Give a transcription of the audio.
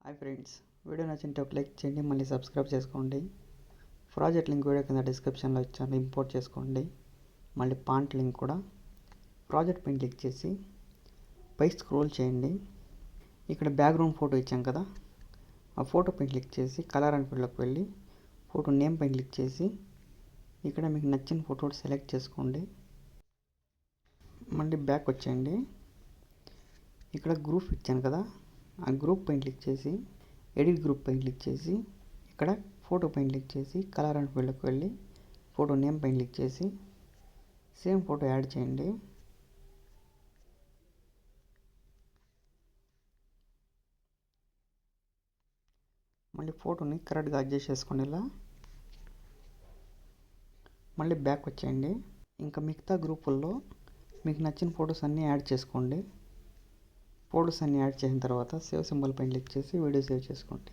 Hi friends, video నచ్చింటే ఒక like చేయండి, మళ్ళీ సబ్స్క్రైబ్ చేసుకోండి. ప్రాజెక్ట్ లింక్ వీడియో కింద డిస్క్రిప్షన్లో ఇచ్చాను, ఇంపోర్ట్ చేసుకోండి. మళ్ళీ పాంట్ లింక్ కూడా. ప్రాజెక్ట్ పైన క్లిక్ చేసి పై స్క్రోల్ చేయండి. ఇక్కడ బ్యాక్గ్రౌండ్ ఫోటో ఇచ్చాం కదా, ఆ ఫోటో పైన క్లిక్ చేసి కలర్ అండ్ ఫీల్డ్లోకి వెళ్ళి ఫోటో నేమ్ పైన క్లిక్ చేసి ఇక్కడ మీకు నచ్చిన ఫోటో సెలెక్ట్ చేసుకోండి. మళ్ళీ బ్యాక్ వచ్చేయండి. ఇక్కడ గ్రూప్ ఇచ్చాను కదా, ఆ గ్రూప్ పైన క్లిక్ చేసి ఎడిట్ గ్రూప్ పైన క్లిక్ చేసి ఇక్కడ ఫోటో పైన క్లిక్ చేసి కలర్ అండ్ ఫీల్డ్లోకి వెళ్ళి ఫోటో నేమ్ పైన క్లిక్ చేసి సేమ్ ఫోటో యాడ్ చేయండి. మళ్ళీ ఫోటోని కరెక్ట్గా అడ్జస్ట్ చేసుకోండి. ఇలా మళ్ళీ బ్యాక్ వచ్చేయండి. ఇంకా మిగతా గ్రూపుల్లో మీకు నచ్చిన ఫొటోస్ అన్నీ యాడ్ చేసుకోండి. ఫొటోస్ అన్నీ యాడ్ చేసిన తర్వాత సేవ్ సింబల్ పైన క్లిక్ చేసి వీడియో సేవ్ చేసుకోండి.